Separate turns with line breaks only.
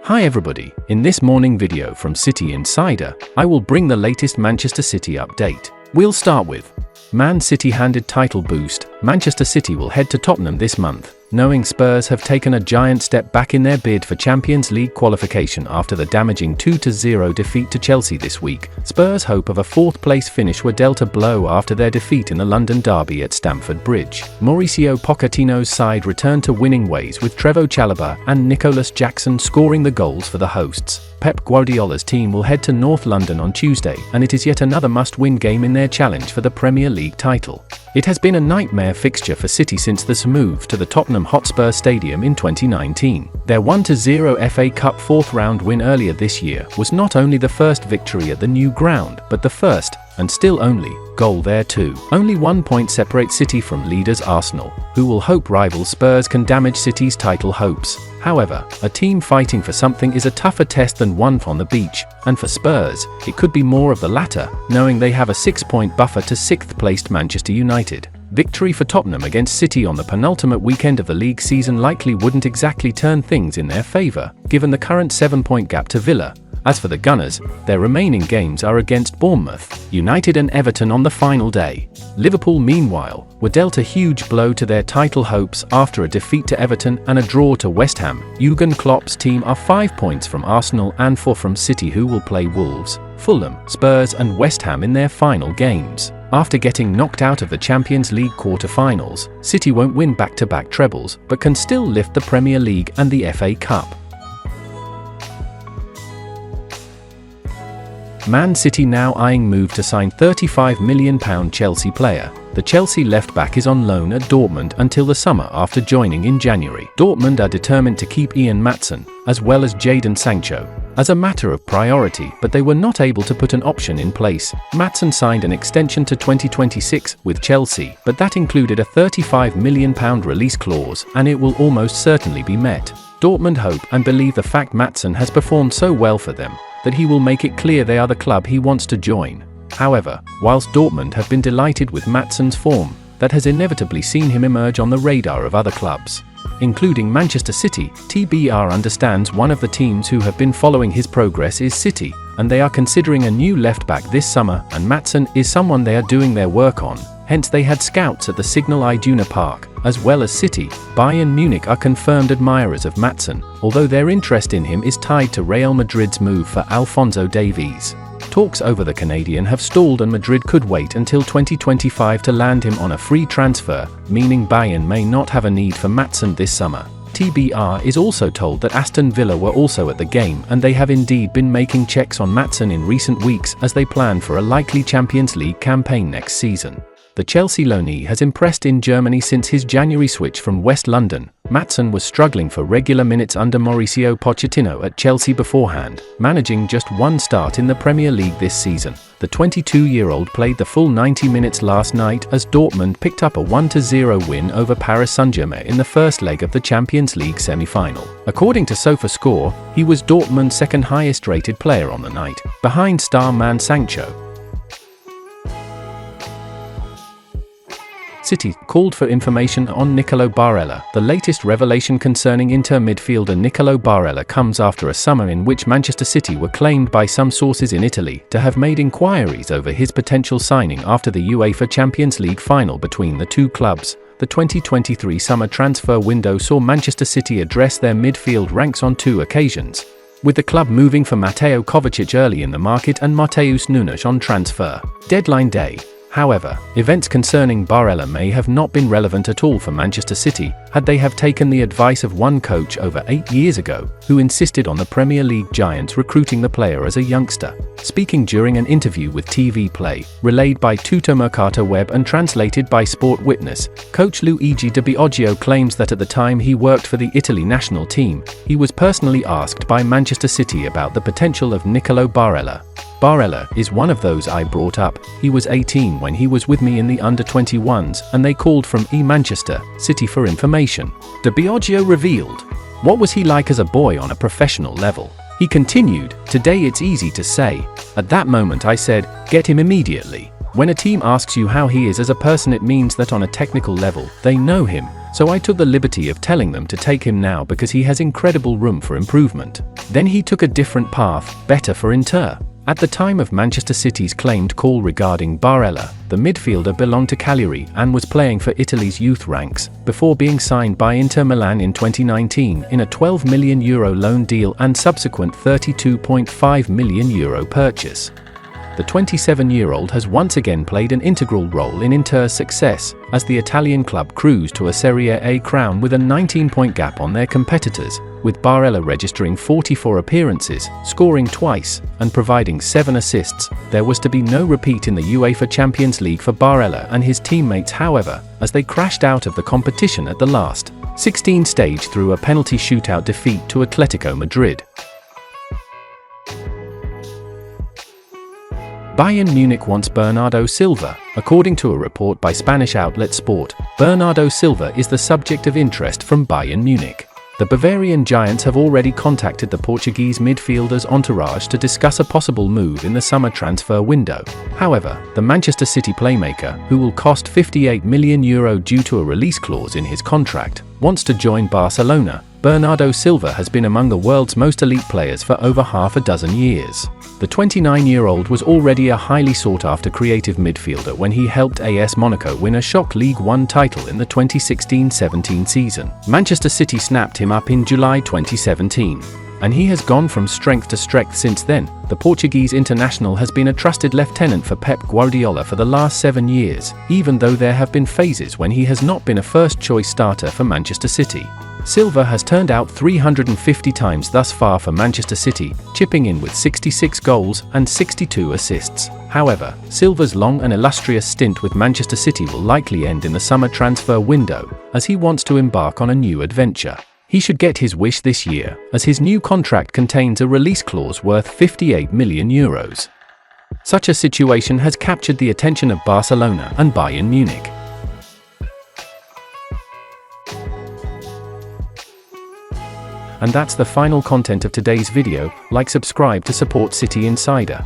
Hi everybody, in this morning video from City Insider, I will bring the latest Manchester City update. We'll start with Man City handed title boost. Manchester City will head to Tottenham this month, knowing Spurs have taken a giant step back in their bid for Champions League qualification after the damaging 2-0 defeat to Chelsea this week. Spurs' hope of a fourth-place finish were dealt a blow after their defeat in the London derby at Stamford Bridge. Mauricio Pochettino's side returned to winning ways with Trevoh Chalobah and Nicholas Jackson scoring the goals for the hosts. Pep Guardiola's team will head to North London on Tuesday, and it is yet another must-win game in their challenge for the Premier League title. It has been a nightmare fixture for City since this move to the Tottenham Hotspur Stadium in 2019. Their 1-0 FA Cup fourth-round win earlier this year was not only the first victory at the new ground, but the first, and still only, goal there too. Only 1 point separates City from leaders Arsenal, who will hope rival Spurs can damage City's title hopes. However, a team fighting for something is a tougher test than one on the beach, and for Spurs, it could be more of the latter, knowing they have a 6-point buffer to 6th-placed Manchester United. Victory for Tottenham against City on the penultimate weekend of the league season likely wouldn't exactly turn things in their favour, given the current 7-point gap to Villa. As for the Gunners, their remaining games are against Bournemouth, United and Everton on the final day. Liverpool, meanwhile, were dealt a huge blow to their title hopes after a defeat to Everton and a draw to West Ham. Jurgen Klopp's team are 5 points from Arsenal and 4 from City, who will play Wolves, Fulham, Spurs and West Ham in their final games. After getting knocked out of the Champions League quarter-finals, City won't win back-to-back trebles, but can still lift the Premier League and the FA Cup. Man City now eyeing move to sign £35 million Chelsea player. The Chelsea left-back is on loan at Dortmund until the summer after joining in January. Dortmund are determined to keep Ian Maatsen, as well as Jadon Sancho, as a matter of priority, but they were not able to put an option in place. Maatsen signed an extension to 2026 with Chelsea, but that included a £35 million release clause, and it will almost certainly be met. Dortmund hope and believe the fact Maatsen has performed so well for them that he will make it clear they are the club he wants to join. However, whilst Dortmund have been delighted with Maatsen's form, that has inevitably seen him emerge on the radar of other clubs, including Manchester City. TBR understands one of the teams who have been following his progress is City, and they are considering a new left-back this summer, and Maatsen is someone they are doing their work on. Hence they had scouts at the Signal Iduna Park. As well as City, Bayern Munich are confirmed admirers of Maatsen, although their interest in him is tied to Real Madrid's move for Alphonso Davies. Talks over the Canadian have stalled and Madrid could wait until 2025 to land him on a free transfer, meaning Bayern may not have a need for Maatsen this summer. TBR is also told that Aston Villa were also at the game, and they have indeed been making checks on Maatsen in recent weeks as they plan for a likely Champions League campaign next season. The Chelsea loanee has impressed in Germany since his January switch from West London. Maatsen was struggling for regular minutes under Mauricio Pochettino at Chelsea beforehand, managing just one start in the Premier League this season. The 22-year-old played the full 90 minutes last night as Dortmund picked up a 1-0 win over Paris Saint-Germain in the first leg of the Champions League semi-final. According to SofaScore, he was Dortmund's second highest rated player on the night, behind star man Sancho. City called for information on Nicolo Barella. The latest revelation concerning Inter midfielder Nicolo Barella comes after a summer in which Manchester City were claimed by some sources in Italy to have made inquiries over his potential signing after the UEFA Champions League final between the two clubs. The 2023 summer transfer window saw Manchester City address their midfield ranks on 2 occasions, with the club moving for Mateo Kovacic early in the market and Matheus Nunes on transfer deadline day. However, events concerning Barella may have not been relevant at all for Manchester City, had they have taken the advice of one coach over 8 years ago, who insisted on the Premier League giants recruiting the player as a youngster. Speaking during an interview with TV Play, relayed by Tuttomercato Web and translated by Sport Witness, coach Luigi Di Biagio claims that at the time he worked for the Italy national team, he was personally asked by Manchester City about the potential of Nicolo Barella. Barella is one of those I brought up. He was 18 when he was with me in the under-21s, and they called from Manchester City for information. Di Biagio revealed. What was he like as a boy on a professional level? He continued, today it's easy to say. At that moment I said, get him immediately. When a team asks you how he is as a person, it means that on a technical level, they know him. so I took the liberty of telling them to take him now because he has incredible room for improvement. Then he took a different path, better for Inter. At the time of Manchester City's claimed call regarding Barella, the midfielder belonged to Cagliari and was playing for Italy's youth ranks, before being signed by Inter Milan in 2019 in a €12 million loan deal and subsequent €32.5 million purchase. The 27-year-old has once again played an integral role in Inter's success, as the Italian club cruised to a Serie A crown with a 19-point gap on their competitors, with Barella registering 44 appearances, scoring twice, and providing 7 assists. There was to be no repeat in the UEFA Champions League for Barella and his teammates, however, as they crashed out of the competition at the last 16 stage through a penalty shootout defeat to Atletico Madrid. Bayern Munich wants Bernardo Silva. According to a report by Spanish outlet Sport, Bernardo Silva is the subject of interest from Bayern Munich. The Bavarian giants have already contacted the Portuguese midfielder's entourage to discuss a possible move in the summer transfer window. However, the Manchester City playmaker, who will cost €58 million due to a release clause in his contract, wants to join Barcelona. Bernardo Silva has been among the world's most elite players for over half a dozen years. The 29-year-old was already a highly sought-after creative midfielder when he helped AS Monaco win a shock League One title in the 2016-17 season. Manchester City snapped him up in July 2017, and he has gone from strength to strength since then. The Portuguese international has been a trusted lieutenant for Pep Guardiola for the last 7 years, even though there have been phases when he has not been a first-choice starter for Manchester City. Silva has turned out 350 times thus far for Manchester City, chipping in with 66 goals and 62 assists. However, Silva's long and illustrious stint with Manchester City will likely end in the summer transfer window, as he wants to embark on a new adventure. He should get his wish this year, as his new contract contains a release clause worth €58 million. Such a situation has captured the attention of Barcelona and Bayern Munich. And that's the final content of today's video. Like, subscribe to support City Insider.